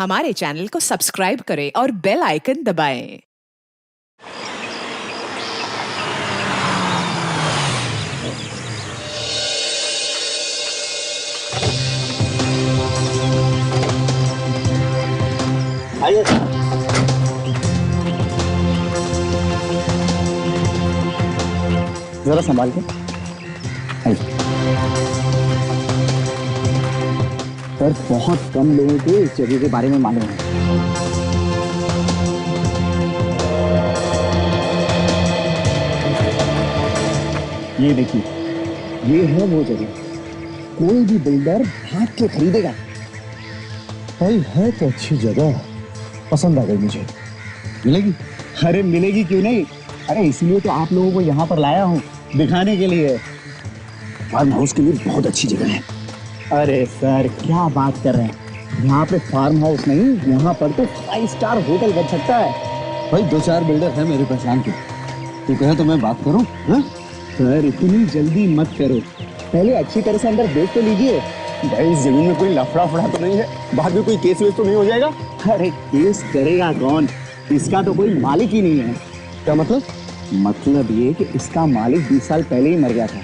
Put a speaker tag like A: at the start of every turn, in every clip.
A: हमारे चैनल को सब्सक्राइब करें और बेल आइकन दबाएं।
B: आइए। जरा संभाल के। सर, बहुत कम लोगों को इस जगह के बारे में मालूम है। ये देखिए, ये है वो जगह। कोई भी बिल्डर भाग के खरीदेगा।
C: भाई है तो अच्छी जगह, पसंद आ गई मुझे। मिलेगी?
B: अरे मिलेगी क्यों नहीं। अरे इसलिए तो आप लोगों को यहाँ पर लाया हूँ, दिखाने के लिए। फार्म हाउस के लिए बहुत अच्छी जगह है। अरे सर, क्या बात कर रहे हैं। यहाँ पे फार्म हाउस नहीं, यहाँ पर तो 5 स्टार होटल बन सकता है।
C: भाई 2-4 बिल्डर है मेरे पहचान के, तू कहे तो मैं बात करूं?
B: सर इतनी जल्दी मत करो, पहले अच्छी तरह से अंदर देख तो लीजिए।
D: भाई इस जमीन में कोई लफड़ा फड़ा तो नहीं है? बाद में कोई केस वेस तो नहीं हो जाएगा?
B: अरे केस करेगा कौन, इसका तो कोई मालिक ही नहीं है।
D: क्या मतलब?
B: मतलब ये कि इसका मालिक 20 साल पहले ही मर गया था।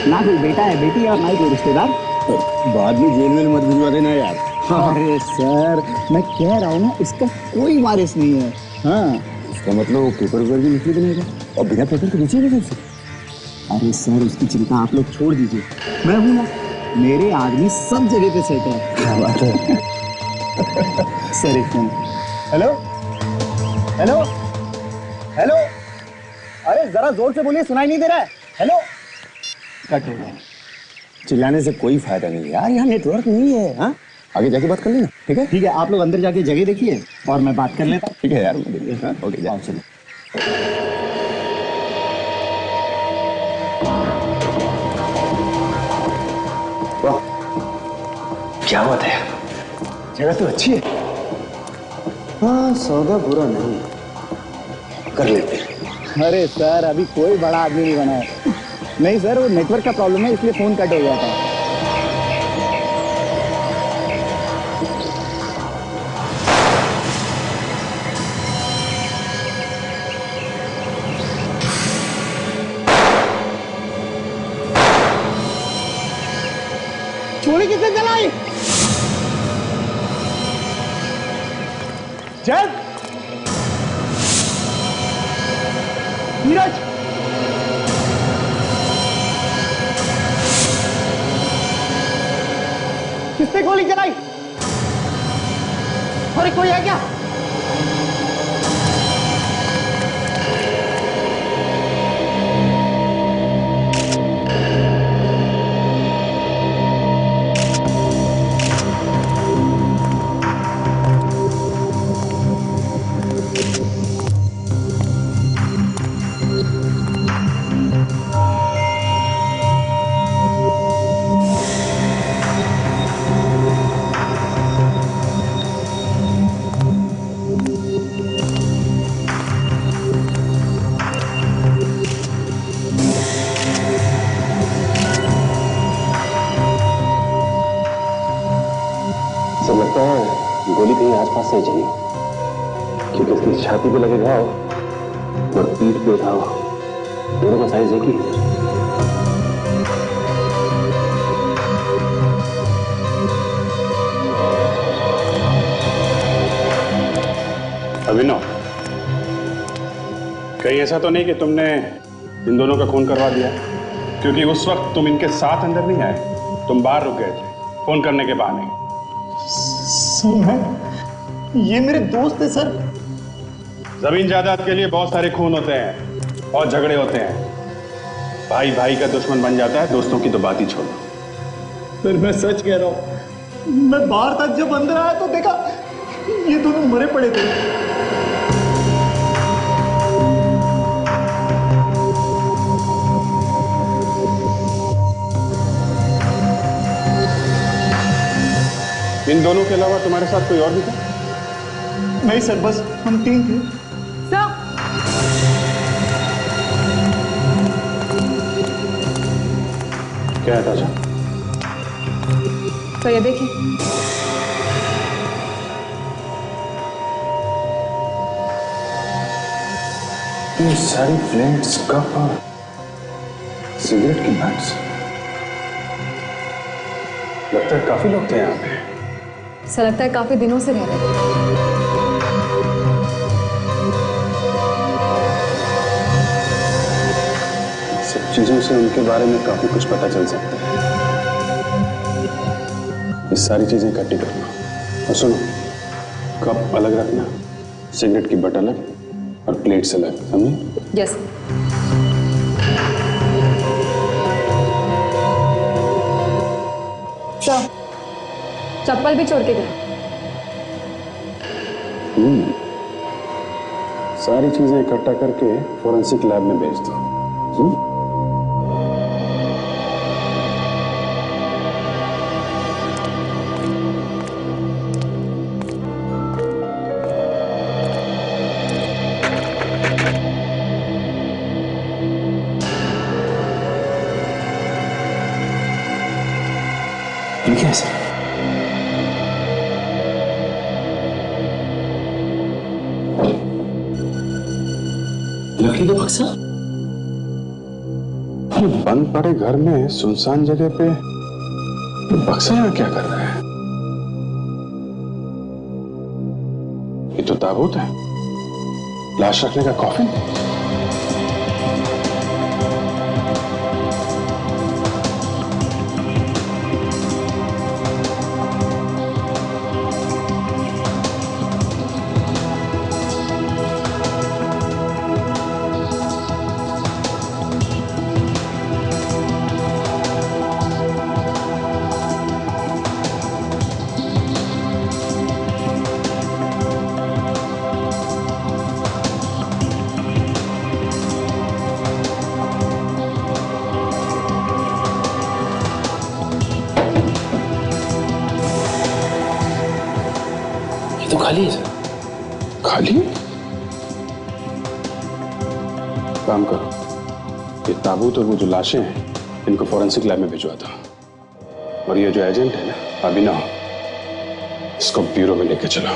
B: ना कोई बेटा है, बेटी और ना ही कोई रिश्तेदार।
D: बाद में जेल में मत भिजवा देना यार।
B: अरे सर, मैं कह रहा हूँ ना, इसका कोई वारिस नहीं है। हाँ,
D: इसका मतलब वो पेपर वेपर भी निकली बनेगा और बिना पेपर के बेचेगा कैसे?
B: अरे सर उसकी चिंता आप लोग छोड़ दीजिए, मैं हूँ ना, मेरे आदमी सब जगह पे सेट है।
D: क्या बात है।
B: सर एक फोन। हेलो हेलो हेलो, अरे जरा जोर से बोलिए, सुनाई नहीं दे रहा है। हेलो। कट हो गया।
D: चिल्लाने से कोई फायदा नहीं यार, यहाँ नेटवर्क नहीं है। हाँ, आगे जाके बात कर लेना। ठीक है?
B: ठीक है, आप लोग अंदर जाके जगह देखिए और मैं बात कर लेता हूँ।
D: ठीक है यार, ओके जाओ।
B: चलो।
D: वाह, क्या बात है, जगह तो अच्छी है। हाँ, सौदा बुरा नहीं, कर लेते हैं।
B: अरे सर, अभी कोई बड़ा आदमी नहीं बना है। नहीं सर, वो नेटवर्क का प्रॉब्लम है, इसलिए फोन कट हो गया था। चोरी किसने चलाई? जय नीरज, किसने गोली चलाई? अरे कोई है क्या?
D: सब लगता है गोली कहीं आसपास से चली, क्योंकि उसकी छाती पे लगे घाव और पीठ पे घाव, दोनों का साइज एक ही है।
E: अभिनव, कहीं ऐसा तो नहीं कि तुमने इन दोनों का खून करवा दिया? क्योंकि उस वक्त तुम इनके साथ अंदर नहीं आए, तुम बाहर रुक गए थे फोन करने के बहाने।
B: सर, ये मेरे दोस्त है सर।
E: जमीन जायदाद के लिए बहुत सारे खून होते हैं और झगड़े होते हैं। भाई भाई का दुश्मन बन जाता है, दोस्तों की तो बात ही छोड़ो।
B: सर मैं सच कह रहा हूँ, मैं बाहर तक जब अंदर आया तो देखा ये दोनों मरे पड़े थे।
E: इन दोनों के अलावा तुम्हारे साथ कोई और भी था?
B: नहीं सर, बस हम 3 थे।
E: क्या है ताजा?
F: तो ये देखिए,
E: ये सारी प्लेट्स, कप और सिगरेट की मैट्स, लगता है काफी लोग थे यहाँ पे।
F: ऐसा लगता है काफी दिनों से रह रहे थे।
E: सब चीजों से उनके बारे में काफी कुछ पता चल सकता है। ये सारी चीजें इकट्ठी करना और सुनो, कप अलग रखना, सिगरेट की बट अलग और प्लेट्स अलग, समझे?
F: यस। सर, चप्पल भी छोड़ के गए।
E: सारी चीजें इकट्ठा करके फोरेंसिक लैब में भेज दो। ये कैसे? लकड़ी का बक्सा? बंद पड़े घर में सुनसान जगह पे ये बक्सा यहाँ क्या कर रहा है? ये तो ताबूत है, लाश रखने का कॉफिन। तो खाली है सर। खाली? काम करो, ये ताबूत और वो जो लाशें हैं इनको फोरेंसिक लैब में भिजवा दो, और ये जो एजेंट है ना अभिनव, इसको ब्यूरो में लेके चलो।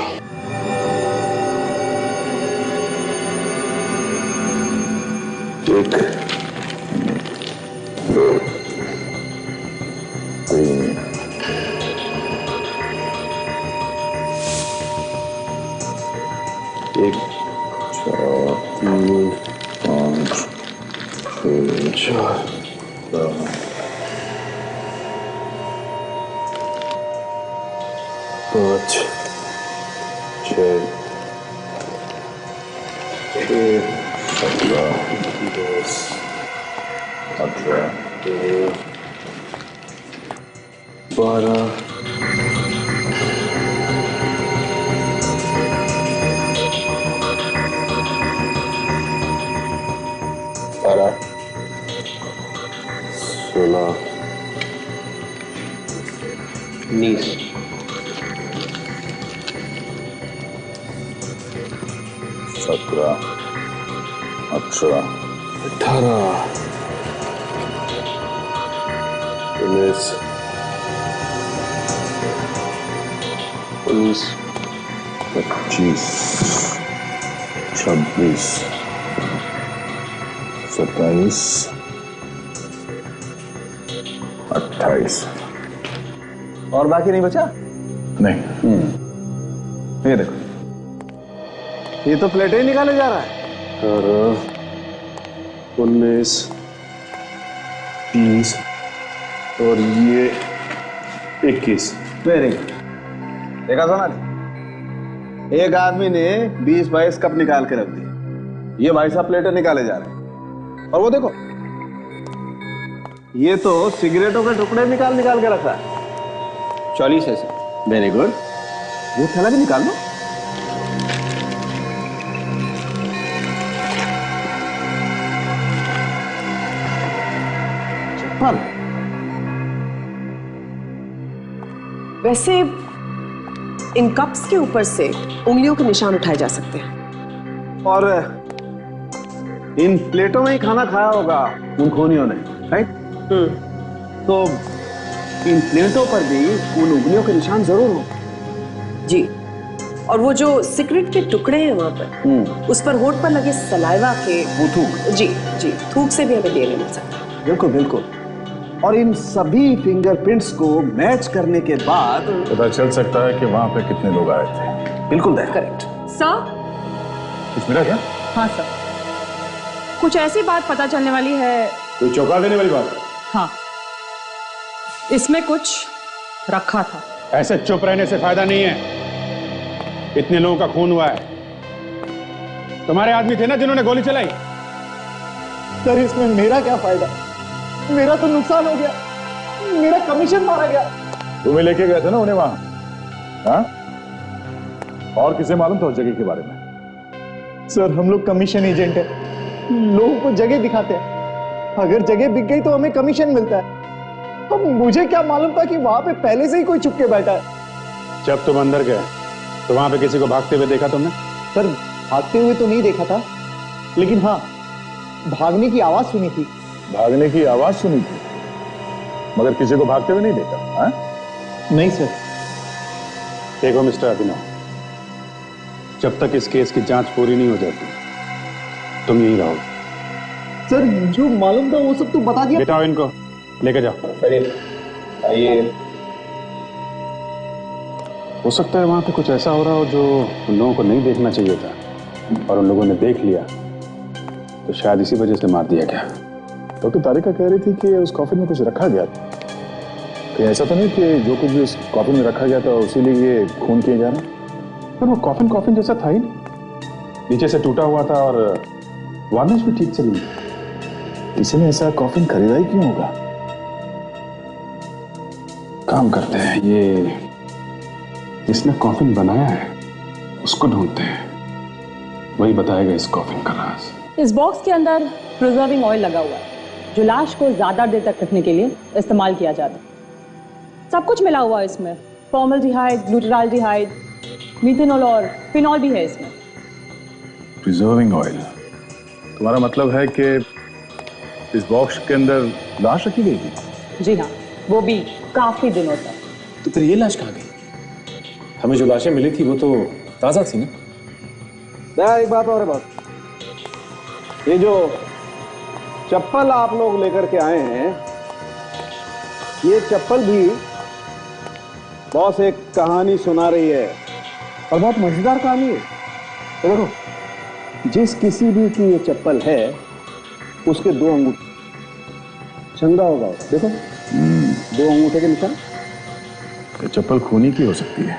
E: एक, दो, तीन, एक, चार, तीन, पाँच, छः, चार, पाँच, छः, 17, 10, 18, 12, 16, 19, 17, 18, 18, 19, 19, 25, 26, 27, 28।
C: और बाकी नहीं बचा?
E: नहीं।
C: ये देखो, ये तो प्लेटें ही निकाले जा रहा है।
E: 18, 19, 20 और ये 21।
C: Very good. देखा सोना, एक आदमी ने 20-22 कप निकाल के रख दिए, ये भाई साहब प्लेटें निकाले जा रहे हैं। और वो देखो, ये तो सिगरेटों के टुकड़े निकाल के रखा है। 40 है सर। Very good. ये थैला भी निकाल लो। चप्पल।
G: वैसे इन कप्स के ऊपर से उंगलियों के निशान उठाए जा सकते हैं।
C: और इन प्लेटों में ही खाना खाया होगा उन खूनियों ने, राइट? तो इन प्लेटों पर भी उन उंगलियों के निशान जरूर हो।
G: जी। और वो जो सिगरेट के टुकड़े हैं वहां पर, उस पर होठ पर लगे सलाइवा के
C: वो थूक।
G: जी जी, थूक से भी हमें डीएनए मिल सकता है।
C: बिल्कुल बिल्कुल। और इन सभी फिंगरप्रिंट्स को मैच करने के बाद
H: पता चल सकता है कि वहां पे कितने लोग आए थे।
C: बिल्कुल दया।
G: Correct
F: sir.
H: कुछ मिला क्या?
F: हाँ सर, कुछ ऐसी बात पता चलने वाली है।
H: कोई चौंका देने वाली बात?
F: हाँ, इसमें कुछ रखा था।
E: ऐसे चुप रहने से फायदा नहीं है। इतने लोगों का खून हुआ है। तुम्हारे आदमी थे ना जिन्होंने गोली चलाई?
B: सर इसमें मेरा क्या फायदा? मेरा तो नुकसान हो गया, मेरा कमीशन मारा गया।
H: तुम्हें लेके गए थे ना उन्हें वहां? हाँ? और किसे मालूम था उस जगह के बारे में?
B: सर हम लोग कमीशन एजेंट है, लोगों को जगह दिखाते हैं। अगर जगह बिक गई तो हमें कमीशन मिलता है। अब मुझे क्या मालूम था कि वहां पे पहले से ही कोई छुप के बैठा है।
E: जब तुम अंदर गए तो वहां पे किसी को भागते हुए देखा तुमने?
B: सर भागते हुए तो नहीं देखा था, लेकिन हाँ भागने की आवाज सुनी थी।
H: भागने की आवाज सुनी थी, मगर किसी को भागते हुए नहीं देखा? हाँ?
B: नहीं सर।
E: देखो मिस्टर अभिनव, जब तक इस केस की जांच पूरी नहीं हो जाती तुम यहीं रहो।
B: सर जो मालूम था वो सब तो बता दिया।
E: बिठाओ इनको, लेके जाओ।
C: आइए।
E: हो सकता है वहां पे कुछ ऐसा हो रहा हो जो उन लोगों को नहीं देखना चाहिए था, और उन लोगों ने देख लिया तो शायद इसी वजह से मार दिया गया।
H: क्योंकि तारिका कह रही थी कि उस कॉफिन में कुछ रखा गया था। तो ऐसा तो नहीं कि जो कुछ भी उस कॉफिन में रखा गया था उसी लिए ये खून किए जा रहे हैं?
E: पर वो कॉफिन जैसा था ही नहीं, नीचे से टूटा हुआ था और वार्निश भी ठीक से नहीं था।
H: इसने ऐसा कॉफिन खरीदा ही क्यों होगा?
E: काम करते हैं, ये जिसने कॉफिन बनाया है उसको ढूंढते हैं, वही बताएगा इस कॉफिन का राज।
I: इस बॉक्स के अंदर प्रिजर्विंग ऑयल लगा हुआ है जो लाश को ज्यादा देर तक रखने के लिए इस्तेमाल किया जाता है। सब कुछ मिला हुआ है इसमें, फॉर्मल्डिहाइड, ग्लूटाराल्डिहाइड, मीथेनॉल और फिनॉल भी है इसमें।
H: Preserving oil? तुम्हारा मतलब है कि इस बॉक्स के अंदर लाश रखी गई थी?
I: जी हाँ, वो भी काफी दिनों तक।
D: तो फिर ये लाश कहाँ गई? हमें जो लाशें मिली थी वो तो ताजा थी ना?
C: एक बात और है बस, ये जो चप्पल आप लोग लेकर के आए हैं, ये चप्पल भी बॉस एक कहानी सुना रही है, और बहुत मजेदार कहानी है। तो देखो, जिस किसी भी की ये चप्पल है उसके 2 अंगूठे, चंगा होगा, देखो 2 अंगूठे के निशान।
H: ये चप्पल खूनी की हो सकती है।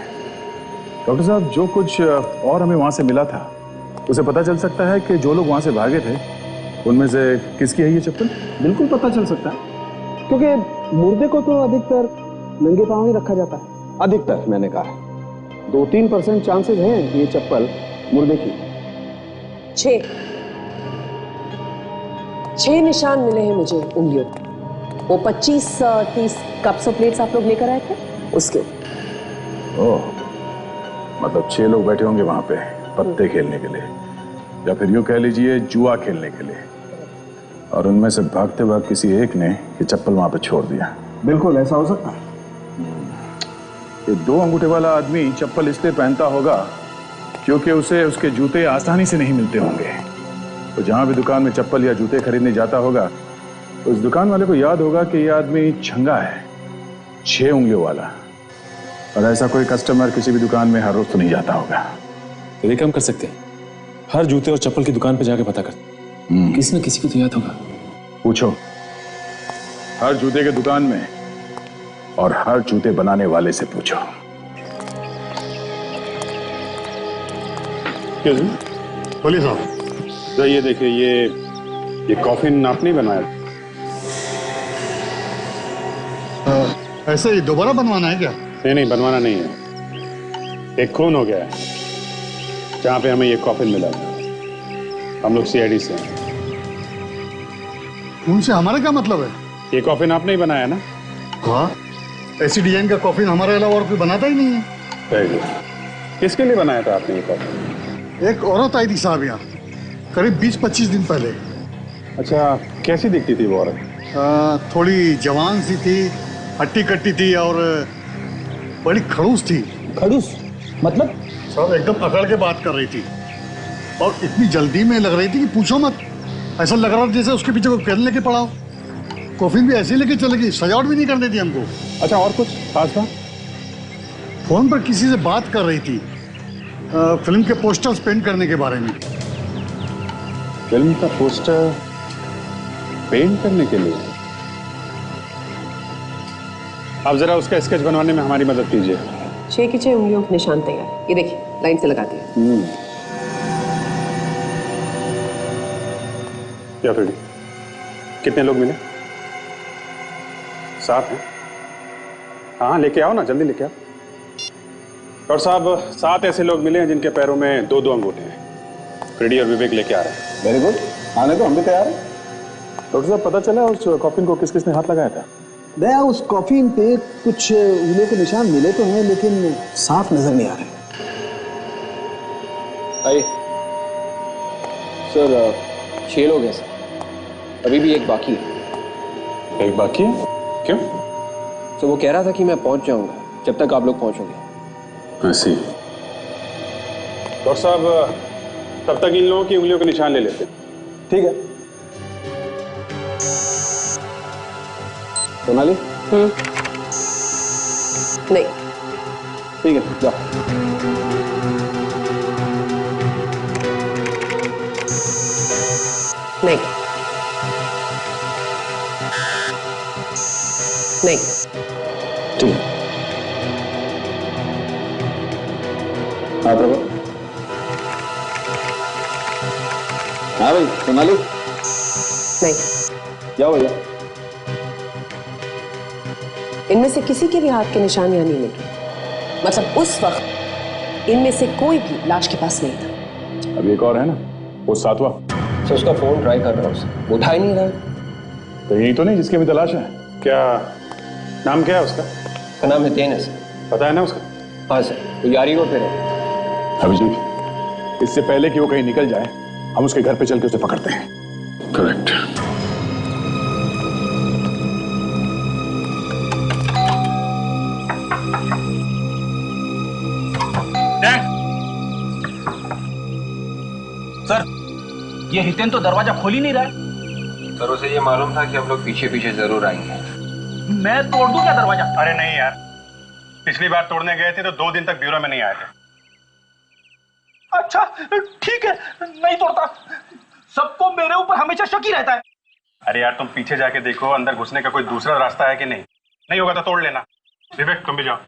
H: डॉक्टर साहब, जो कुछ और हमें वहां से मिला था उसे पता चल सकता है कि जो लोग वहां से भागे थे उनमें से किसकी है ये चप्पल?
C: बिल्कुल पता चल सकता है, क्योंकि मुर्दे को तो अधिकतर नंगे पांव ही रखा जाता है। अधिकतर मैंने कहा, 2-3% चांसेस हैं कि ये चप्पल मुर्दे की।
G: 6 निशान मिले हैं मुझे उंगलियों। वो 25-30 कप्स और प्लेट्स आप लोग लेकर आए थे उसके।
H: ओह, मतलब 6 लोग बैठे होंगे वहां पे पत्ते खेलने के लिए, या फिर यूं कह लीजिए जुआ खेलने के लिए, और उनमें से भागते भाग किसी एक ने ये चप्पल वहां पे छोड़ दिया।
C: बिल्कुल ऐसा हो सकता है।
H: ये 2 अंगूठे वाला आदमी चप्पल इसलिए पहनता होगा क्योंकि उसे उसके जूते आसानी से नहीं मिलते होंगे। तो जहां भी दुकान में चप्पल या जूते खरीदने जाता होगा तो उस दुकान वाले को याद होगा कि यह आदमी छंगा है, 6 उंगलियों वाला, और ऐसा कोई कस्टमर किसी भी दुकान में हर रोज तो नहीं जाता होगा।
D: तो ये काम कर सकते हैं, हर जूते और चप्पल की दुकान पे जाके पता करते, किसी न किसी को तो याद होगा।
H: पूछो हर जूते के दुकान में, और हर जूते बनाने वाले से पूछो।
E: बोलिए साहब। तो ये देखिए, ये कॉफिन आपने बनवाया?
J: ऐसे ही दोबारा बनवाना है क्या?
E: नहीं, बनवाना नहीं है। एक खून हो गया है जहां पे हमें ये कॉफिन मिला था। हम लोग सीआईडी से हैं।
J: उनसे हमारा क्या मतलब है?
E: ये कॉफिन आपने ही बनाया ना?
J: हाँ, ऐसी डिजाइन का कॉफिन हमारे अलावा और कोई बनाता ही नहीं है।
E: Very good. किसके लिए बनाया था आपने ये कॉफिन?
J: एक औरत आई थी साहब यहाँ करीब 20-25 दिन पहले।
E: अच्छा, कैसी दिखती थी वो औरत?
J: थोड़ी जवान सी थी, हट्टी कट्टी थी और बड़ी खड़ूस थी।
B: खड़ूस मतलब?
J: साहब एकदम अकड़ के बात कर रही थी और इतनी जल्दी में लग रही थी कि पूछो मत। ऐसा लग रहा था जैसे उसके पीछे कोई पेन लेके पड़ा हो। कॉफी भी ऐसे लेके चले गई, सजावट भी नहीं करने दी हमको।
H: अच्छा, और कुछ खास था?
J: फोन पर किसी से बात कर रही थी फिल्म के पोस्टर्स पेंट करने के बारे में।
H: फिल्म का पोस्टर पेंट करने के लिए? आप जरा उसका स्केच बनवाने में हमारी मदद कीजिए।
G: 6 की 6 उंगलियों के निशान तैयार। ये देखिए, लाइन से लगा दिया।
E: क्या फ्रेडी, कितने लोग मिले? 7 हैं। हाँ, लेके आओ ना, जल्दी लेके आओ। डॉक्टर साहब, 7 ऐसे लोग मिले हैं जिनके पैरों में 2-2 अंगूठे हैं। फ्रेडी और विवेक लेके आ रहे हैं।
C: वेरी गुड, आने तो हम भी तैयार हैं।
H: डॉक्टर साहब, पता चला उस कॉफिन को किस किसने हाथ लगाया था?
B: दया, उस कॉफिन पे कुछ उंगलियों के निशान मिले तो हैं, लेकिन साफ नजर नहीं आ रहे।
K: आइए सर, 6 लोग हैं सर, अभी भी एक बाकी है।
E: एक बाकी है? क्यों?
K: तो वो कह रहा था कि मैं पहुंच जाऊंगा जब तक आप लोग पहुंचोगे।
E: ऐसी। डॉक्टर साहब, तब तक इन लोगों की उंगलियों के निशान ले लेते।
C: ठीक है। सोनाली?
G: नहीं।
C: ठीक है, जाओ।
G: नहीं। नहीं।
C: ठीक है। हाथ रखो। हाँ भाई, सोनाली?
G: नहीं।
C: जाओ भैया।
G: इनमें से किसी के भी हाथ के निशान यहाँ नहीं लगे। मतलब उस वक्त इनमें से कोई भी लाश के पास नहीं था।
H: अभी एक और है ना, वो 7वां।
K: सर, उसका फोन ट्राई कर रहा हूँ सर, वो उठा ही नहीं रहा।
H: तो यही तो नहीं जिसकी भी तलाश है?
E: क्या नाम क्या है उसका?
K: उसका नाम हितेन है सर।
E: पता है ना उसका?
K: हाँ सर, वो यारी रोड पे है।
H: अभिजीत, इससे पहले कि वो कहीं निकल जाए, हम उसके घर पे चल के उसे पकड़ते हैं।
E: करेक्ट।
L: सर, ये हितेन तो दरवाजा खोल ही नहीं रहा है।
K: सर, उसे ये मालूम था कि हम लोग पीछे पीछे जरूर आएंगे।
L: मैं तोड़ दूं क्या दरवाजा?
E: अरे नहीं यार, पिछली बार तोड़ने गए थे तो 2 दिन तक ब्यूरो में नहीं आए थे।
L: अच्छा ठीक है, नहीं तोड़ता। सबको मेरे ऊपर हमेशा शक ही रहता है।
E: अरे यार, तुम पीछे जाके देखो अंदर घुसने का कोई दूसरा रास्ता है कि नहीं। नहीं होगा तो तोड़ लेना। विवेक, तुम भी जाओ।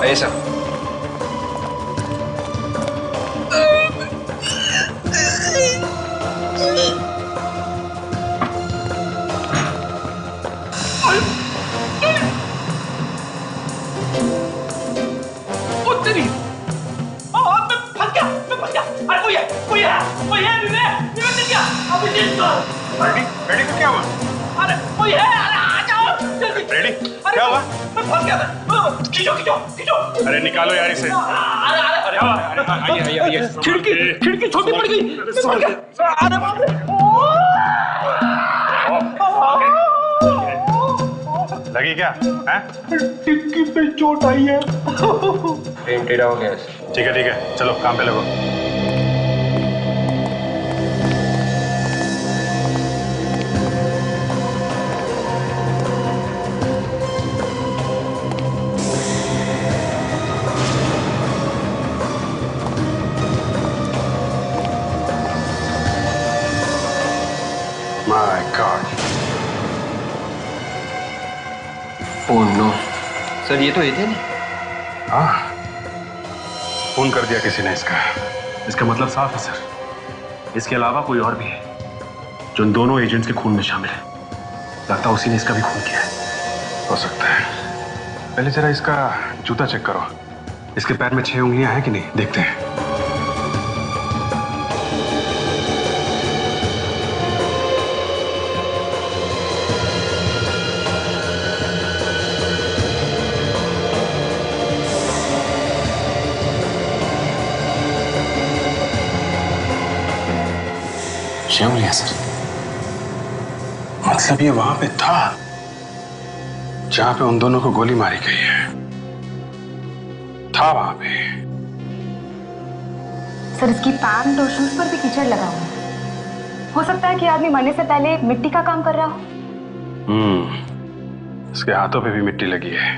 K: आइए सर।
E: रेडी को क्या हुआ?
L: अरे कोई है, अरे आ जाओ जल्दी।
E: रेडी, क्या हुआ?
L: मैं फंस गया था। खींचो खींचो खींचो।
E: अरे निकालो यार इसे।
L: अरे अरे अरे आइए। खिड़की छोटी पड़ गई। अरे बाप रे।
E: लगी क्या?
L: टिक्की पे चोट आई है।
K: फ्रेम टेढ़ा हो गया।
E: ठीक है, चलो काम पे लगो। My God.
K: Oh no sir, ये तो हितेन है।
E: हाँ, फोन कर दिया किसी ने इसका मतलब साफ है सर। इसके अलावा कोई और भी है जो इन दोनों एजेंट्स के खून में शामिल है। लगता है उसी ने इसका भी खून किया है। हो सकता है। पहले जरा इसका जूता चेक करो। इसके पैर में 6 उंगलियां हैं कि नहीं, देखते हैं। क्या बोलिए सर? मतलब ये वहां पे था जहां पे उन दोनों को गोली मारी गई है, था वहां पे।
M: सर इसकी पैंट और शूज पर भी कीचड़ लगा हुआ है। हो सकता है कि आदमी मरने से पहले मिट्टी का काम कर रहा हो।
E: इसके हाथों पे भी मिट्टी लगी है।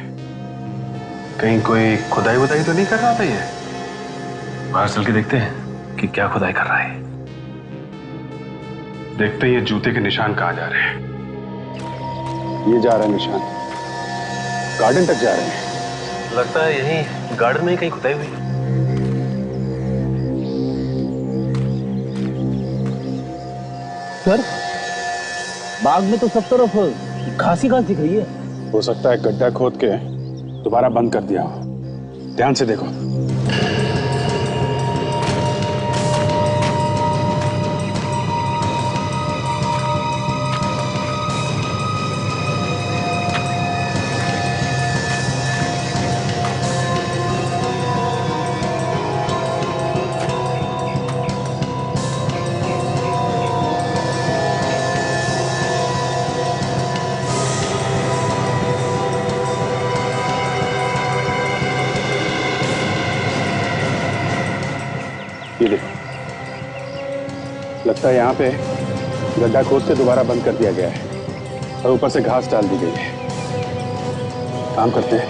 E: कहीं कोई खुदाई वुदाई तो नहीं कर रहा था ये? बाहर चल के देखते हैं कि क्या खुदाई कर रहा है। देखते हैं ये जूते के निशान कहाँ जा रहे हैं। ये जा रहा है निशान, गार्डन तक जा रहे हैं।
D: लगता है यही गार्डन में ही कहीं खुदाई हुई है।
B: सर बाग में तो सब तरफ घास ही घास दिख रही है।
E: हो सकता है गड्ढा खोद के दोबारा बंद कर दिया हो। ध्यान से देखो। ये देखो, लगता है यहाँ पे गड्ढा खोद के दोबारा बंद कर दिया गया है और ऊपर से घास डाल दी गई है। काम करते हैं,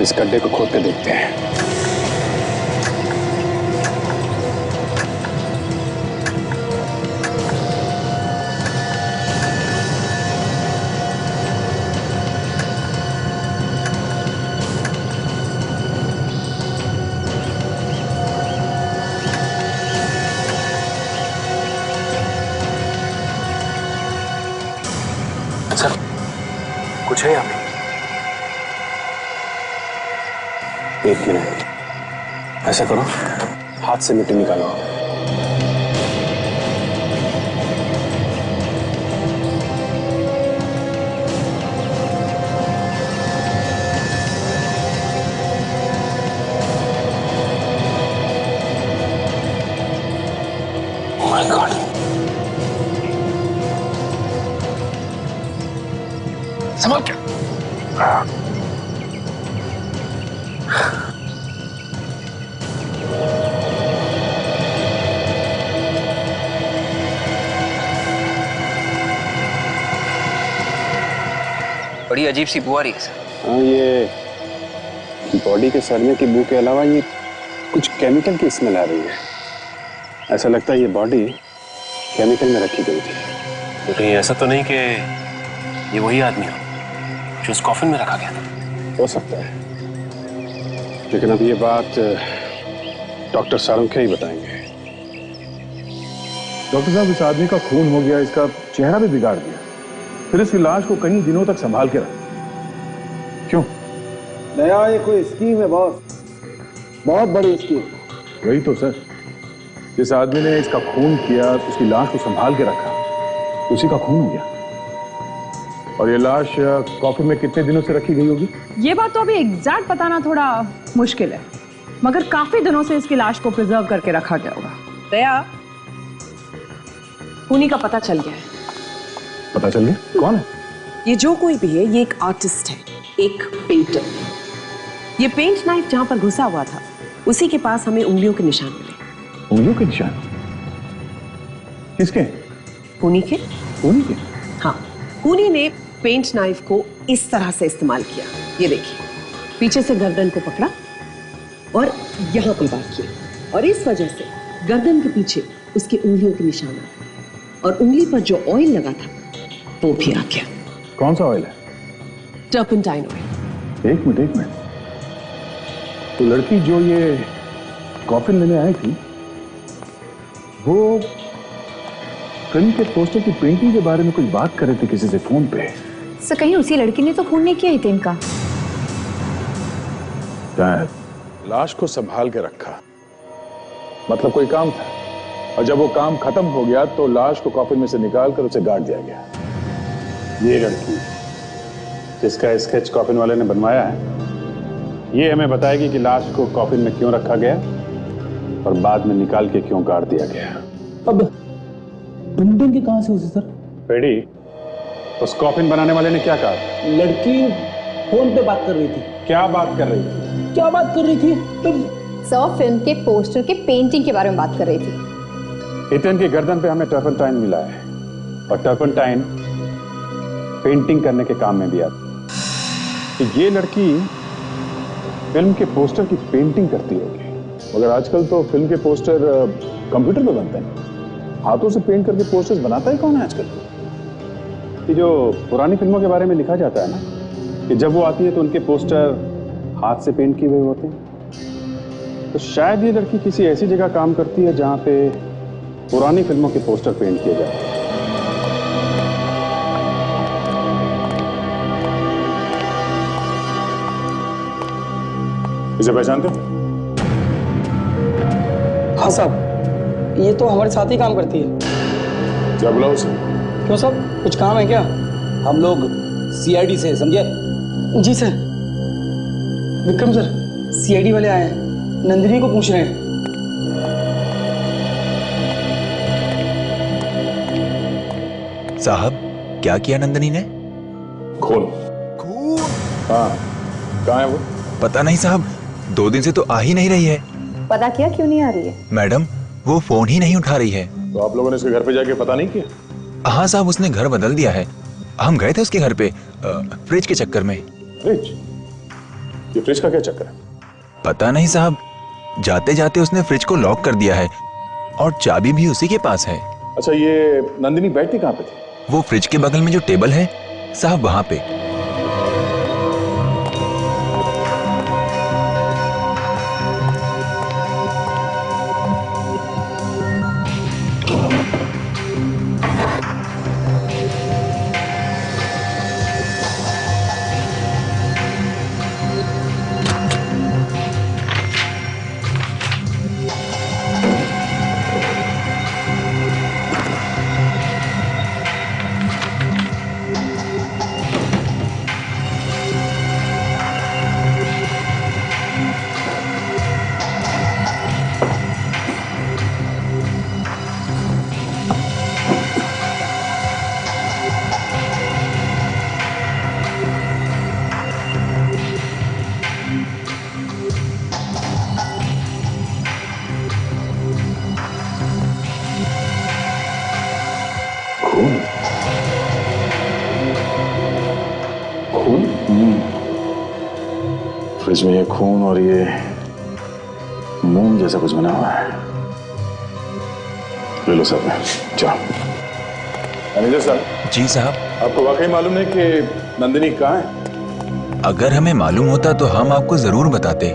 E: इस गड्ढे को खोद के देखते हैं।
D: कुछ है यहाँ पे?
E: एक मिनट, ऐसा करो, हाथ से मिट्टी निकालो। Oh my God!
L: संभल के।
K: बड़ी अजीब सी बू आ रही है सर।
E: हाँ, ये बॉडी के सड़ने की बू के अलावा ये कुछ केमिकल की स्मेल आ रही है। ऐसा लगता है ये बॉडी केमिकल में रखी गई थी।
D: तो कहीं ऐसा तो नहीं कि ये वही आदमी हो जो उस कॉफिन में रखा गया था?
E: हो सकता है, लेकिन अब ये बात डॉक्टर सालुंखे ही बताएंगे।
H: डॉक्टर साहब, इस आदमी का खून हो गया, इसका चेहरा भी बिगाड़ दिया, फिर इसकी लाश को कई दिनों तक संभाल के रखा। क्यों?
C: नया ये कोई स्कीम है बॉस, बहुत बड़ी स्कीम।
H: वही तो सर, जिस आदमी ने इसका खून किया, उसकी लाश को संभाल के रखा, उसी का खून हो गया। और ये लाश कॉफी में कितने दिनों से रखी गई होगी?
I: ये बात तो अभी एग्जैक्ट बताना थोड़ा मुश्किल है, मगर काफी दिनों से इसकी लाश को प्रिजर्व करके रखा गया होगा। दया, खूनी का पता चल गया है।
H: पता चल गया? कौन है?
G: ये जो कोई भी है, ये एक आर्टिस्ट है, एक पेंटर। ये पेंट नाइफ जहां पर घुसा हुआ था, उसी के पास हमें उंगलियों के निशान मिले।
H: उंगलियों के निशान? किसके?
G: खूनी के।
H: खूनी के?
G: हाँ, खूनी ने पेंट नाइफ को इस तरह से इस्तेमाल किया। ये देखिए, पीछे से गर्दन को पकड़ा और यहां पर वार किया, और इस वजह से गर्दन के पीछे उसकी उंगलियों के निशान आ, और उंगली पर जो ऑयल लगा था वो भी आ गया।
H: कौन सा ऑयल है?
G: Turpentine oil.
H: एक मिनट, तो लड़की जो ये कॉफिन लेने आई थी, वो फिल्म के पोस्टर की पेंटिंग के बारे में कुछ बात कर रहे थे किसी से फोन पे।
M: सर कहीं उसी लड़की ने तो खून नहीं किया ही इनका?
H: लाश को संभाल के रखा, मतलब कोई काम था, और जब वो काम खत्म हो गया तो लाश को कॉफिन में से निकालकर उसे गाड़ दिया गया। ये लड़की जिसका स्केच कॉफिन वाले ने बनवाया है, ये हमें बताएगी कि लाश को कॉफिन में क्यों रखा गया और बाद में निकाल के क्यों गाड़ दिया गया।
B: अब तुम ढूंढ के कहां से उसे सर?
E: पेडी, उस कॉफिन बनाने वाले ने क्या कहा?
B: लड़की फोन पे बात कर रही थी।
E: क्या बात कर रही थी?
B: क्या बात कर रही थी तुम?
N: सर फिल्म के पोस्टर के पेंटिंग के बारे में बात कर रही थी।
E: इतन की गर्दन पे हमें टर्पनटाइन मिला है और टर्पनटाइन पेंटिंग करने के काम में भी आती है। तो ये लड़की फिल्म के पोस्टर की पेंटिंग करती होगी।
H: मगर आजकल तो फिल्म के पोस्टर कंप्यूटर पे बनते हैं, हाथों से पेंट करके पोस्टर्स बनाता ही कौन है आजकल?
E: कि जो पुरानी फिल्मों के बारे में लिखा जाता है ना कि जब वो आती है तो उनके पोस्टर हाथ से पेंट किए हुए होते हैं, तो शायद ये लड़की किसी ऐसी जगह काम करती है जहां पे पुरानी फिल्मों के पोस्टर पेंट किए जाते हैं।
H: इसे पहचानते हो?
O: हाँ साहब, ये तो हमारे साथ ही काम करती है।
H: क्या बुलाओ उसे?
O: क्यों साहब, कुछ काम है क्या?
B: हम लोग सीआईडी से, समझे?
O: जी सर। विक्रम सर, सीआईडी वाले आए हैं, नंदिनी को पूछ रहे हैं।
P: साहब, क्या किया नंदिनी ने?
H: खून। हाँ, कहाँ है वो?
P: पता नहीं साहब, 2 दिन से तो आ ही नहीं रही है।
N: पता किया क्यों नहीं आ रही है?
P: मैडम, वो फोन ही नहीं उठा रही है।
H: तो आप लोगों ने उसके घर पे जाके पता नहीं किया?
P: हाँ साहब, उसने घर बदल दिया है। हम गए थे उसके घर पे फ्रिज के चक्कर में।
H: फ्रिज? ये फ्रिज का क्या चक्कर है?
P: पता नहीं साहब, जाते जाते उसने फ्रिज को लॉक कर दिया है और चाबी भी उसी के पास है।
H: अच्छा, ये नंदिनी बैठती कहाँ पे थी?
P: वो फ्रिज के बगल में जो टेबल है साहब, वहां पे।
H: फ्रिज में ये खून और ये मोम जैसा कुछ बना हुआ है। ले लो सर, जाओ। मैनेजर साहब।
P: जी साहब।
H: आपको वाकई मालूम है कि नंदिनी कहाँ है?
P: अगर हमें मालूम होता तो हम आपको जरूर बताते।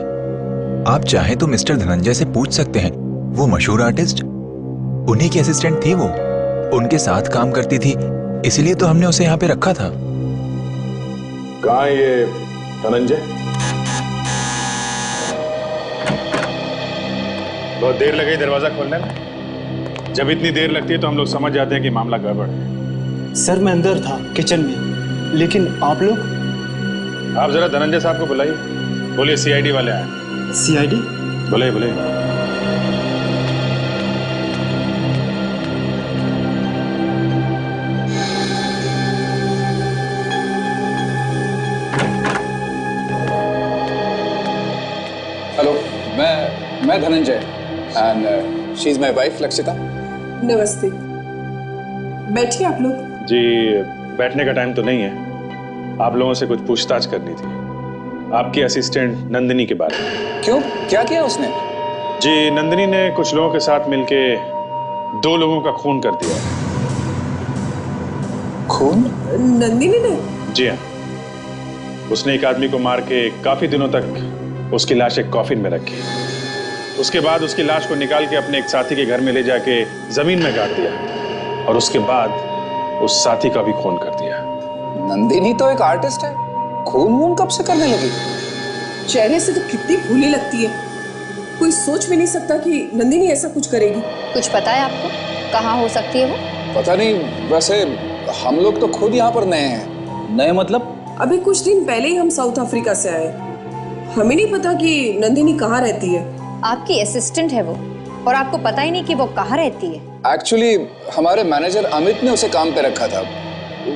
P: आप चाहे तो मिस्टर धनंजय से पूछ सकते हैं, वो मशहूर आर्टिस्ट, उन्हीं की असिस्टेंट थी वो, उनके साथ काम करती थी, इसलिए तो हमने उसे यहाँ पे रखा था।
H: कहाँ है ये धनंजय?
E: बहुत देर लगी दरवाजा खोलने में। जब इतनी देर लगती है तो हम लोग समझ जाते हैं कि मामला गड़बड़ है।
O: सर मैं अंदर था किचन में, लेकिन आप लोग?
E: आप जरा धनंजय साहब को बुलाइए। बोलिए सीआईडी वाले आए।
O: सीआईडी?
E: बुलाइए बुलाइए।
Q: हेलो, मैं Dhananjay and she is my wife Lakshita.
G: नमस्ते, बैठिए आप लोग।
E: जी, बैठने का टाइम तो नहीं है, आप लोगों से कुछ पूछताछ करनी थी आपकी असिस्टेंट नंदिनी के बारे में।
Q: क्यों, क्या किया उसने?
E: जी, नंदिनी ने कुछ लोगों के साथ मिलके 2 लोगों का खून कर दिया।
Q: खून?
G: नंदिनी ने?
E: जी हाँ, उसने एक आदमी को मार के काफी दिनों तक उसकी लाश एक कॉफिन में रखी। उसके बाद उसकी लाश को निकाल के अपने एक साथी के घर में ले जाके जमीन में गाड़ दिया और उसके बाद उस साथी का भी खून कर दिया।
Q: नंदिनी तो एक आर्टिस्ट है, खून वून कब से करने लगी?
G: चेहरे से तो कितनी भूली लगती है, कोई सोच भी नहीं सकता कि नंदिनी ऐसा कुछ करेगी।
N: कुछ पता है आपको, कहाँ हो सकती है वो?
Q: पता नहीं, वैसे हम लोग तो खुद यहाँ पर नए हैं।
B: नए मतलब?
G: अभी कुछ दिन पहले ही हम साउथ अफ्रीका से आए, हमें नहीं पता कि नंदिनी कहाँ रहती है।
N: आपकी असिस्टेंट है वो और आपको पता ही नहीं कि वो कहाँ रहती है।
Q: एक्चुअली हमारे मैनेजर अमित ने उसे काम पे रखा था।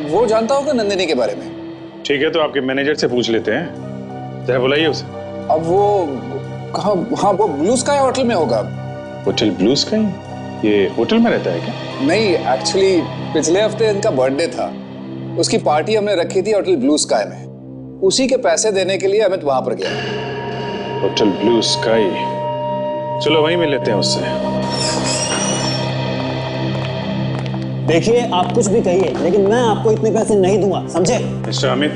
Q: वो जानता होगा नंदिनी के बारे में।
E: ठीक है, तो आपके मैनेजर से पूछ लेते हैं। जरा बुलाइए उसे।
Q: अब वो कहाँ? हाँ, वो ब्लू स्काई होटल में होगा।
E: Hotel blue sky? ये होटल में रहता है क्या?
Q: नहीं, एक्चुअली पिछले हफ्ते इनका बर्थडे था। उसकी पार्टी हमने रखी थी होटल ब्लू स्काई में। उसी के पैसे देने के लिए अमित वहां पर गया।
E: होटल ब्लू स्काई, चलो वहीं मिल लेते हैं उससे।
B: देखिए, आप कुछ भी कहिए, लेकिन मैं आपको इतने पैसे नहीं दूंगा, समझे?
E: मिस्टर अमित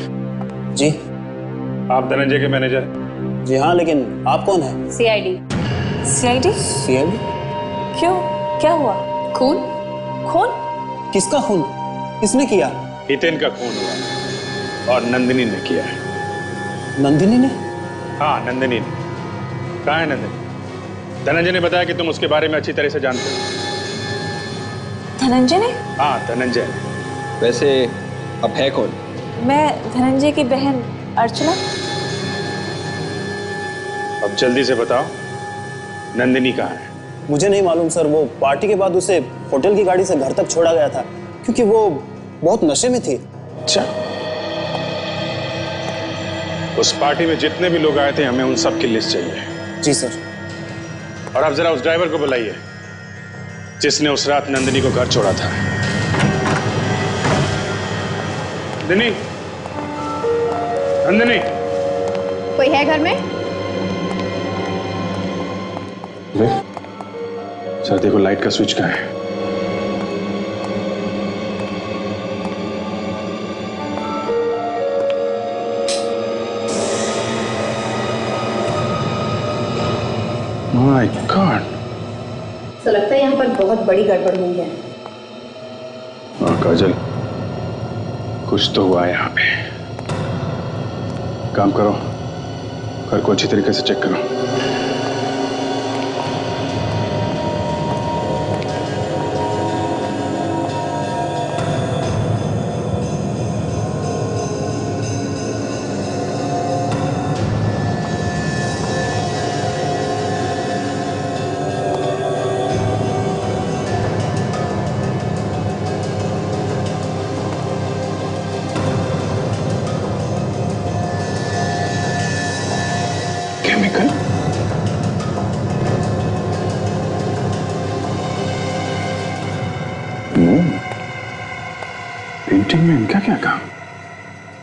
B: जी।
E: आप धनंजय के मैनेजर?
B: जी हाँ, लेकिन आप कौन है?
N: सीआईडी।
M: सीआईडी?
B: सीआईडी?
M: क्यों, क्या हुआ?
N: खून?
M: खून?
B: किसका खून? किसने किया?
E: हितेन का खून हुआ और नंदिनी ने किया है।
B: नंदिनी ने?
E: हाँ, नंदिनी ने। कहाँ है नंदिनी? धनंजय ने बताया कि तुम उसके बारे में अच्छी तरह से जानते हो।
M: धनंजय ने?
E: हाँ, धनंजय ने।
K: वैसे अब है कौन?
M: मैं धनंजय की बहन अर्चना।
E: अब जल्दी से बताओ, नंदिनी कहाँ है?
B: मुझे नहीं मालूम सर। वो पार्टी के बाद उसे होटल की गाड़ी से घर तक छोड़ा गया था, क्योंकि वो बहुत नशे में थी।
E: अच्छा, उस पार्टी में जितने भी लोग आए थे, हमें उन सब की लिस्ट चाहिए।
B: जी सर।
E: और अब जरा उस ड्राइवर को बुलाइए जिसने उस रात नंदिनी को घर छोड़ा था। नंदिनी, नंदिनी।
N: कोई है घर में?
E: सर देखो, लाइट का स्विच कहाँ है? माय गॉड,
N: तो लगता है यहाँ पर बहुत बड़ी गड़बड़ हुई है।
E: हाँ काजल, कुछ तो हुआ है यहाँ पे। काम करो, घर को अच्छी तरीके से चेक करो। केमिकल? पेंटिंग में इनका क्या काम?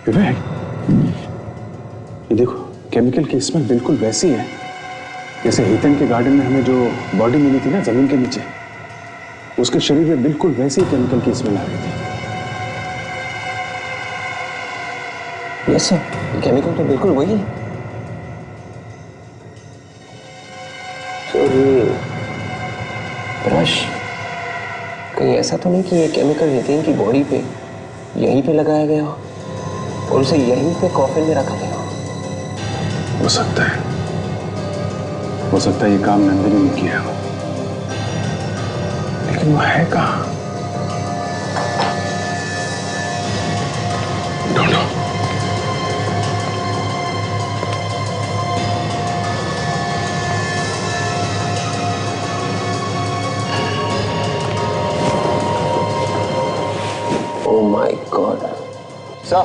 E: विवेक, ये देखो, केमिकल की स्मेल बिल्कुल वैसी है जैसे हितेन के गार्डन में हमें जो बॉडी मिली थी ना जमीन के नीचे, उसके शरीर में बिल्कुल वैसी ही केमिकल की स्मेल आ रही थी।
K: यस सर, केमिकल तो बिल्कुल वही है। तो ये ब्रश कहीं ऐसा तो नहीं कि ये केमिकल हितेन की बॉडी पे यहीं पे लगाया गया हो और उसे यहीं पे कॉफिन में रखा गया हो?
E: हो सकता है, हो सकता है ये काम नंदिनी ने किया हो, लेकिन वो है कहाँ? ढूंढो।
K: Oh my God. Sir.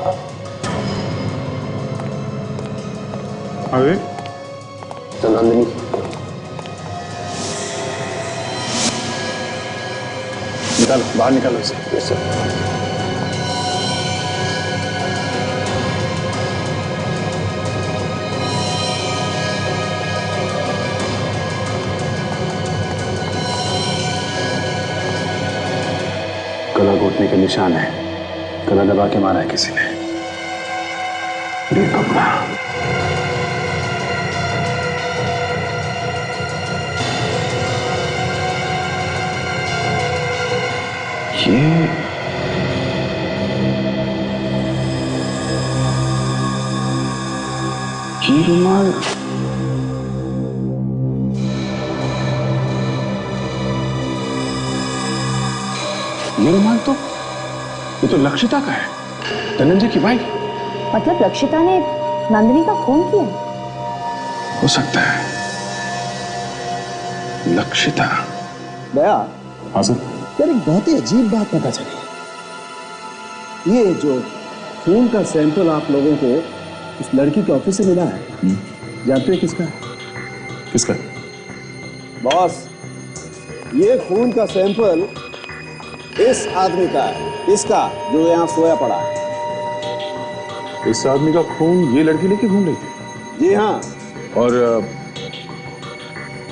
E: अरे
K: तो नंदिनी
E: निकालो, बाहर निकालो इसे।
K: Yes sir.
E: गला घोटने के निशान है, गला दबा के मारा है किसी ने। ये कपड़ा, ये रुमाल, ये रुमाल तो, ये तो लक्षिता का है, धनंजय की बाइक।
N: मतलब लक्षिता ने नंदिनी का खून किया?
E: हो सकता है, लक्षिता।
B: दया।
E: हाँ सर।
C: यार एक बहुत ही अजीब बात पता चली। ये जो खून का सैंपल आप लोगों को इस लड़की के ऑफिस से मिला है, जानते हैं किसका?
H: किसका?
C: बॉस, ये खून का सैंपल इस आदमी का है, इसका जो यहाँ सोया पड़ा है।
H: इस आदमी का खून ये लड़की लेके घूम रही थी?
C: जी हाँ।
H: और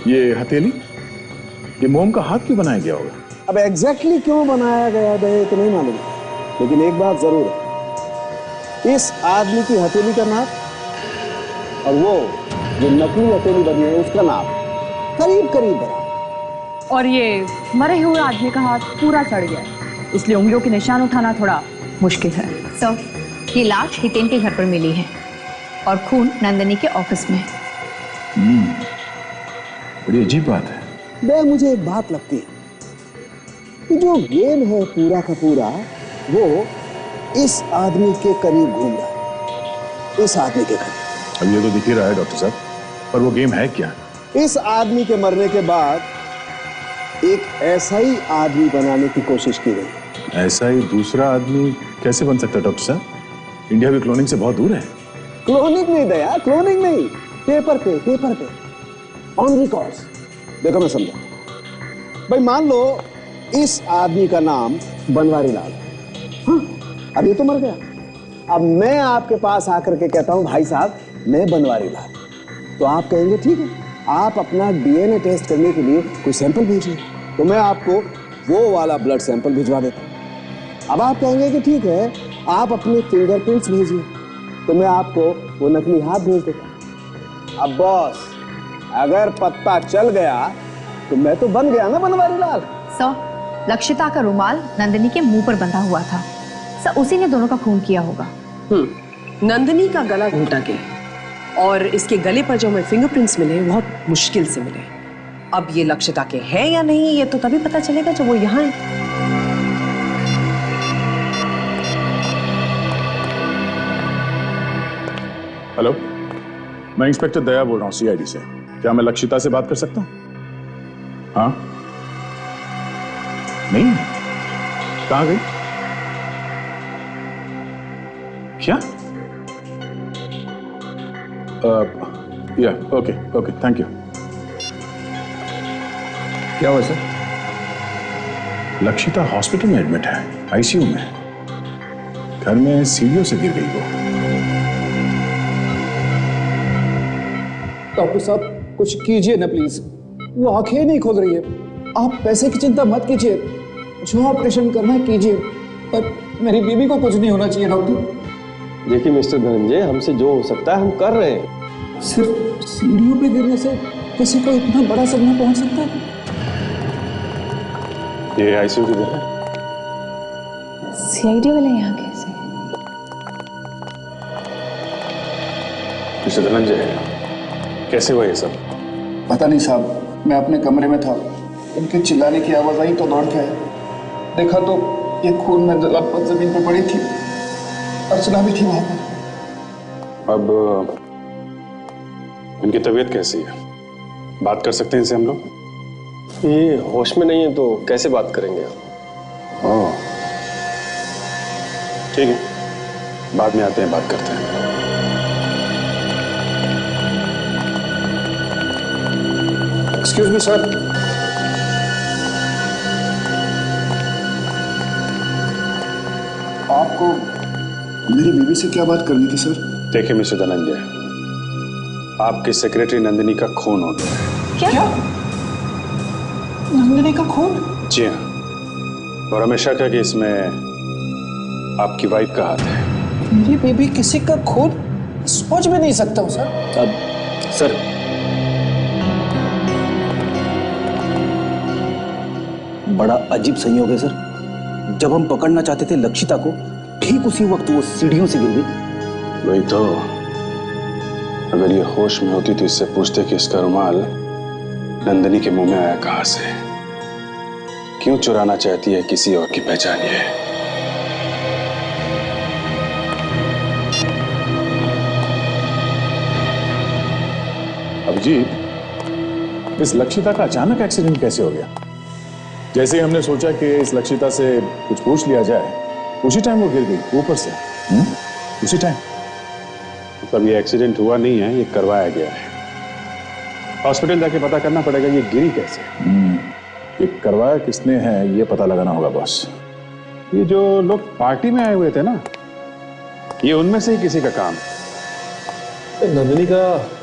H: ये हथेली, ये मोम का हाथ क्यों बनाया गया होगा?
C: अब एग्जैक्टली क्यों बनाया गया है तो नहीं मालूम, लेकिन एक बात जरूर है, इस आदमी की हथेली का नाप और वो जो नकली हथेली बनी है उसका नाप करीब करीब बराबर।
I: और ये मरे हुए आदमी का हाथ पूरा सड़ गया है, इसलिए उंगलियों के निशान उठाना थोड़ा मुश्किल है।
N: सर, ये लाश हितेन के घर पर मिली है और खून नंदिनी के ऑफिस में है।
H: बड़ी अजीब बात है।
C: बे, मुझे एक बात लगती है कि जो गेम है पूरा का पूरा वो इस आदमी के करीब घूम रहा है, इस आदमी के करीब।
H: अब ये तो दिख ही रहा है डॉक्टर साहब, पर वो गेम है क्या?
C: इस आदमी के मरने के बाद एक ऐसा ही आदमी बनाने की कोशिश की गई।
H: ऐसा ही दूसरा आदमी कैसे बन सकता है डॉक्टर साहब? इंडिया भी क्लोनिंग से बहुत दूर है।
C: क्लोनिंग नहीं दया, क्लोनिंग नहीं, पेपर पे ऑन रिकॉर्ड्स। देखो मैं समझा भाई, मान लो इस आदमी का नाम बनवारी लाल है। हाँ, अब ये तो मर गया। अब मैं आपके पास आकर के कहता हूं भाई साहब मैं बनवारी लाल, तो आप कहेंगे ठीक है, आप अपना डीएनए टेस्ट करने के लिए कोई सैंपल भेजिए, तो मैं आपको वो वाला ब्लड सैंपल भिजवा देता हूं। अब आप कहेंगे कि ठीक है, आप अपने फिंगरप्रिंट्स भेजिए, तो मैं आपको वो नकली हाथ भेज देता हूं। अब बॉस, अगर पत्ता चल गया तो मैं तो बन गया ना बनवारी लाल।
N: सर, लक्षिता का रुमाल नंदिनी के मुंह पर बंधा हुआ था, सर उसी ने दोनों का खून किया होगा।
G: नंदिनी का गला घोटा गया और इसके गले पर जो हमें फिंगरप्रिंट्स मिले बहुत मुश्किल से मिले। अब ये लक्षिता के हैं या नहीं, ये तो तभी पता चलेगा जब वो यहाँ है।
H: हेलो, मैं इंस्पेक्टर दया बोल रहा हूँ सीआईडी से। क्या मैं लक्षिता से बात कर सकता हूँ? हाँ? नहीं? कहाँ गई? क्या? या ओके, थैंक यू।
Q: क्या हुआ सर?
H: लक्षिता हॉस्पिटल में एडमिट है, आईसीयू में। घर में सीढ़ियों से गिर गई वो।
Q: डॉक्टर साहब कुछ कीजिए ना प्लीज, वो आंखें नहीं खोल रही है। आप पैसे की चिंता मत कीजिए, जो ऑपरेशन करना है कीजिए, पर मेरी बीवी को कुछ नहीं होना चाहिए डॉक्टर।
K: देखिए मिस्टर धनंजय, हमसे जो हो सकता है हम कर रहे हैं।
Q: सिर्फ सीढ़ियों पे गिरने से किसी को इतना बड़ा सदमा पहुंच सकता है?
E: ये आईसीयू किधर है?
I: सीआईडी वाले यहाँ कैसे?
E: मिस्टर धनंजय, कैसे हुआ ये सब?
Q: पता नहीं साहब, मैं अपने कमरे में था, उनके चिल्लाने की आवाज आई तो दौड़ के आया। देखा तो ये खून में लथपथ जमीन पर पड़ी थी, अर्चना भी थी वहां पर।
E: अब इनकी तबीयत कैसी है? बात कर सकते हैं इनसे हम लोग?
K: ये होश में नहीं है तो कैसे बात करेंगे?
E: ओह, ठीक है, बाद में आते हैं, बात करते हैं।
Q: Excuse me sir. आपको मेरी बीवी से क्या बात करनी थी सर?
E: देखिए मिस्टर धनंजय, आपकी सेक्रेटरी नंदिनी का खून हो गया है।
I: क्या?
Q: नंदिनी का खून?
E: जी हाँ, और हमें शक है कि इसमें आपकी वाइफ का हाथ है।
Q: मेरी बेबी किसी का खून? सोच भी नहीं सकता हूँ सर।
K: अब सर,
B: बड़ा अजीब संयोग है सर, जब हम पकड़ना चाहते थे लक्षिता को, ठीक उसी वक्त वो सीढ़ियों से गिर गई।
E: वही तो, अगर ये होश में होती तो इससे पूछते कि इसका रुमाल नंदिनी के मुंह में आया कहां से, क्यों चुराना चाहती है किसी और की पहचान ये।
H: अभिजीत, इस लक्षिता का अचानक एक्सीडेंट कैसे हो गया? जैसे ही हमने सोचा कि इस लक्षिता से कुछ पूछ लिया जाए, उसी टाइम वो गिर गई ऊपर से। उसी टाइम।
E: मतलब ये एक्सीडेंट हुआ नहीं है, ये करवाया गया है। हॉस्पिटल जाके पता करना पड़ेगा ये गिरी कैसे।
H: ये करवाया किसने है ये पता लगाना होगा बॉस।
E: ये जो लोग पार्टी में आए हुए थे ना, ये उनमें से ही किसी का काम है।
D: नंदिनी का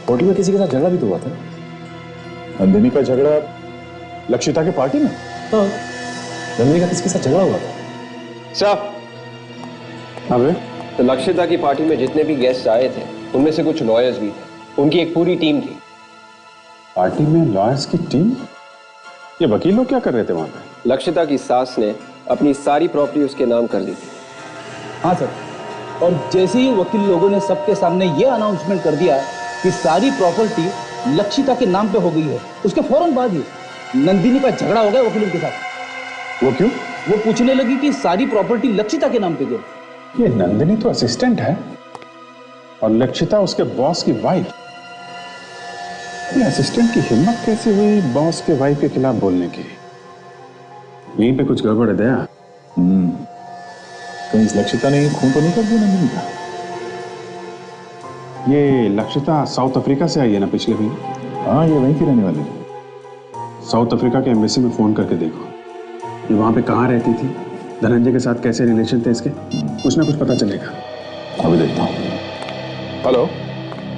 D: होटल में किसी के साथ झगड़ा भी तो हुआ था।
H: नंदिनी का झगड़ा लक्षिता के पार्टी में?
D: हाँ, नंदिनी का किसके साथ झगड़ा हुआ था?
K: साहब,
E: अबे
K: तो लक्षिता की पार्टी में जितने भी गेस्ट आए थे उनमें से कुछ लॉयर्स भी थे। उनकी एक पूरी टीम थी।
E: पार्टी में लॉयर्स की टीम? ये वकील लोग क्या कर रहे थे वहां पे?
K: लक्षिता की सास ने अपनी सारी प्रॉपर्टी उसके नाम कर दी थी।
R: हाँ सर, और जैसे ही वकील लोगों ने सबके सामने ये अनाउंसमेंट कर दिया कि सारी प्रॉपर्टी लक्षिता के नाम पे हो गई है, उसके फौरन बाद ही नंदिनी का झगड़ा हो गया वकीलों के साथ।
H: वो क्यों?
R: वो पूछने लगी कि सारी प्रॉपर्टी लक्षिता के नाम पे क्यों।
E: ये नंदिनी तो असिस्टेंट है और लक्षिता उसके बॉस की वाइफ। ये असिस्टेंट की हिम्मत कैसे हुई बॉस के वाइफ के खिलाफ बोलने की? यहीं पे कुछ गड़बड़ है दया।
H: कहीं इस लक्षिता ने खून तो नहीं कर दिया नंदिनी का?
E: ये लक्षिता साउथ अफ्रीका से आई है ना पिछले महीने?
H: हाँ, ये वहीं की रहने वाली।
E: साउथ अफ्रीका के एम्बेसी में फोन करके देखो, ये वहां पे कहाँ रहती थी, धनंजय के साथ कैसे रिलेशन थे इसके, कुछ ना कुछ पता चलेगा।
H: अभी देखता हूँ। हेलो,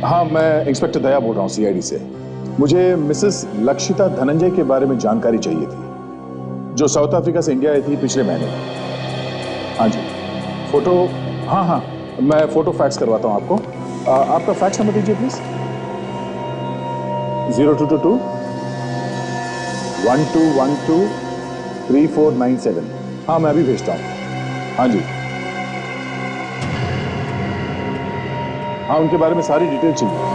H: हाँ मैं इंस्पेक्टर दया बोल रहा हूँ सीआईडी से। मुझे मिसेस लक्षिता धनंजय के बारे में जानकारी चाहिए थी, जो साउथ अफ्रीका से इंडिया आई थी पिछले महीने। हाँ जी, फोटो। हाँ हाँ, मैं फोटो फैक्स करवाता हूँ आपको। आपका फैक्स नंबर दीजिए प्लीज। 0222 1212 3497। हाँ मैं अभी भेजता हूँ। हाँ जी, हाँ उनके बारे में सारी डिटेल चाहिए।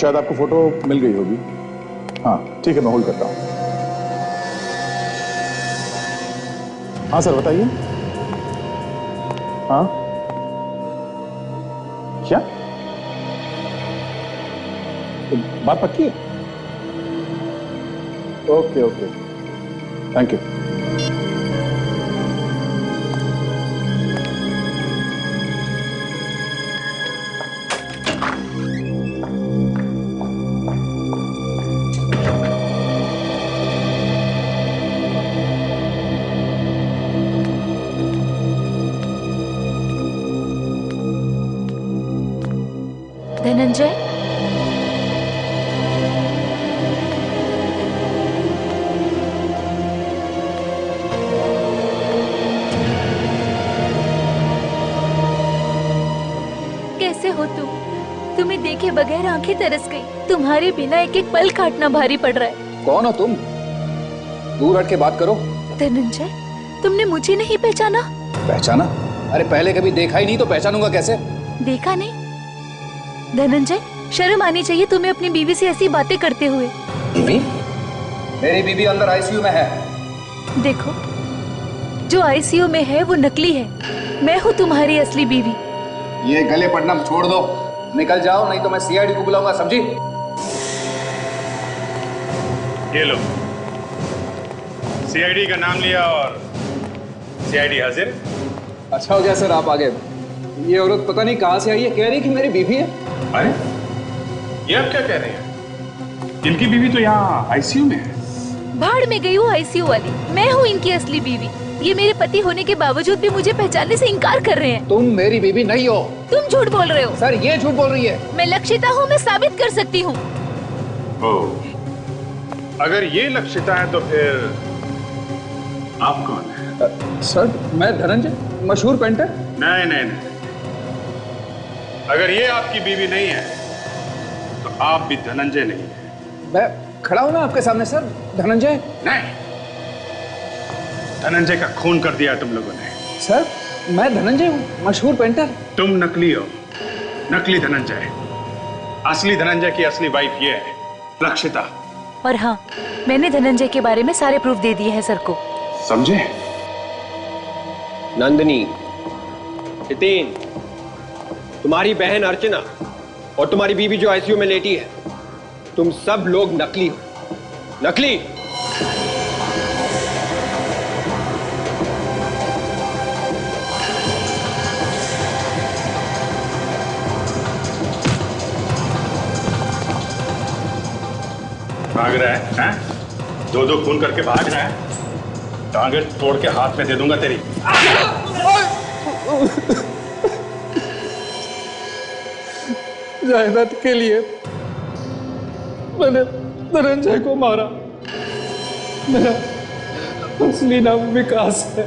H: शायद आपको फोटो मिल गई होगी। हाँ ठीक है, मैं होल्ड करता हूँ। हाँ सर बताइए। हाँ क्या बात पक्की है? Okay okay, thank you.
S: Dhananjay, कैसे हो तुम? तुम्हें देखे बगैर आंखें तरस गई। तुम्हारे बिना एक एक पल काटना भारी पड़ रहा है।
R: कौन हो तुम? दूर हट के बात करो।
S: धनंजय, तुमने मुझे नहीं पहचाना?
R: पहचाना? अरे पहले कभी देखा ही नहीं तो पहचानूंगा कैसे?
S: देखा नहीं? धनंजय, शर्म आनी चाहिए तुम्हें अपनी बीवी से ऐसी बातें करते हुए।
R: बीवी? मेरी बीवी अंदर आईसीयू में है।
S: देखो, जो आईसीयू में है वो नकली है। मैं हूँ तुम्हारी असली बीवी।
R: ये गले पड़ना छोड़ दो, निकल जाओ नहीं तो मैं सीआईडी को बुलाऊंगा, समझी?
E: ये लो, सीआईडी का नाम लिया और सीआईडी हाजिर।
R: अच्छा हो गया सर आप आ गए। ये औरत पता नहीं कहां से आई है, कह रही कि मेरी बीवी है।
E: अरे ये आप क्या कह रहे हैं? इनकी बीवी तो यहाँ आईसीयू में है।
S: भाड़ में गई हूँ आईसीयू वाली। मैं हूँ इनकी असली बीवी। ये मेरे पति होने के बावजूद भी मुझे पहचानने से इनकार कर रहे हैं।
R: तुम मेरी बीवी नहीं हो।
S: तुम झूठ बोल रहे हो।
R: सर ये झूठ बोल रही है।
S: मैं लक्षिता हूँ, मैं साबित कर सकती हूँ।
E: अगर ये लक्षिता है तो फिर आप कौन है?
R: सर मैं धनंजय, मशहूर पेंटर।
E: नहीं नहीं नहीं, अगर ये आपकी बीवी नहीं है तो आप भी धनंजय नहीं है।
R: मैं खड़ा हूं ना आपके सामने सर, धनंजय।
E: नहीं, धनंजय का खून कर दिया तुम लोगों ने।
R: सर मैं धनंजय हूँ, मशहूर पेंटर।
E: तुम नकली हो, नकली धनंजय। असली धनंजय की असली वाइफ ये है, लक्षिता।
S: और हाँ, मैंने धनंजय के बारे में सारे प्रूफ दे दिए हैं सर को।
E: समझे?
K: नंदिनी, हितेन, तुम्हारी बहन अर्चना और तुम्हारी बीवी जो आईसीयू में लेटी है, तुम सब लोग नकली हो। नकली।
E: भाग रहा है, हैं? दो खून करके भाग रहा है। टांगे तोड़ के हाथ में दे दूंगा तेरी।
Q: जायदाद के लिए मैंने धनंजय को मारा। मेरा असली नाम विकास है।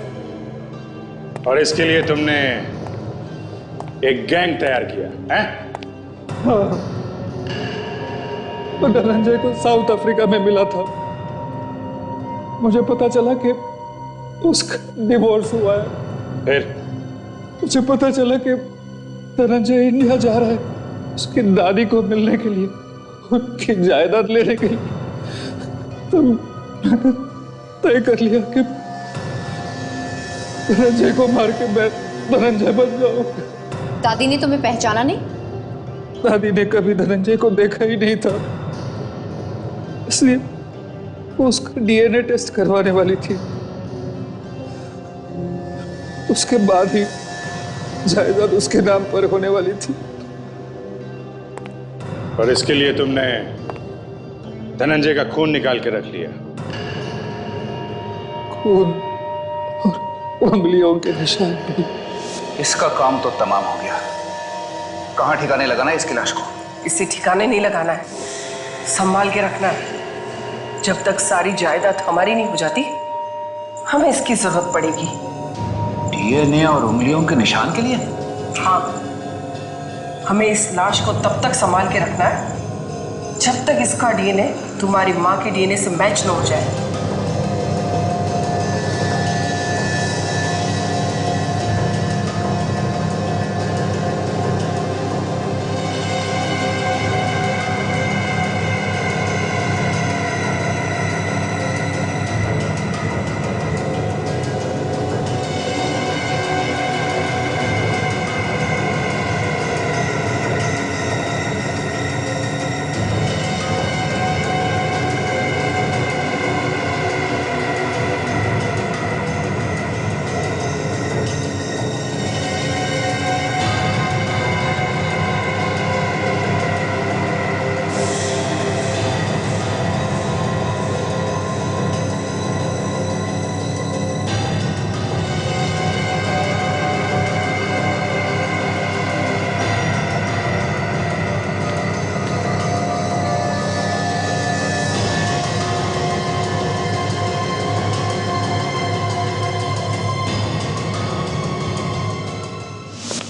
E: और इसके लिए तुमने एक गैंग तैयार किया, हैं?
Q: हाँ, तो धनंजय को साउथ अफ्रीका में मिला था। मुझे पता चला कि उसका डिवोर्स हुआ है।
E: फिर
Q: मुझे पता चला कि धनंजय इंडिया जा रहा है उसकी दादी को मिलने के लिए, उनकी जायदाद लेने के लिए। तो मैंने तय कर लिया कि धनंजय को मार के मैं धनंजय बन जाऊंगा।
N: दादी ने तुम्हें पहचाना नहीं?
Q: दादी ने कभी धनंजय को देखा ही नहीं था, इसलिए वो उसका डीएनए टेस्ट करवाने वाली थी। उसके बाद ही जायदाद उसके नाम पर होने वाली थी।
E: और इसके लिए तुमने धनंजय का खून निकाल के रख लिया।
Q: खून और उंगलियों के निशान भी।
R: इसका काम तो तमाम हो गया। कहाँ ठिकाने लगाना है इसकी लाश को?
G: इसे ठिकाने नहीं लगाना है, संभाल के रखना है। जब तक सारी जायदाद हमारी नहीं हो जाती, हमें इसकी जरूरत पड़ेगी।
R: डीएनए और उंगलियों के निशान के लिए?
G: हाँ, हमें इस लाश को तब तक संभाल के रखना है जब तक इसका डीएनए तुम्हारी माँ के डीएनए से मैच न हो जाए।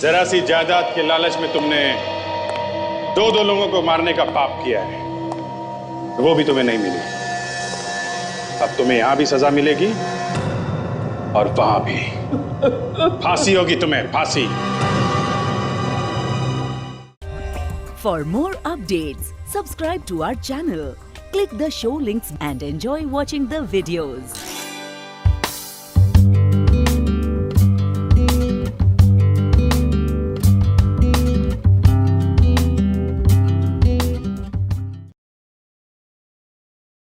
E: जरा सी जायदाद के लालच में तुमने दो लोगों को मारने का पाप किया है, वो भी तुम्हें नहीं मिली। अब तुम्हें यहां भी सजा मिलेगी और वहां भी। फांसी होगी तुम्हें, फांसी।
A: For more updates, subscribe to our channel, click the show links and enjoy watching the videos.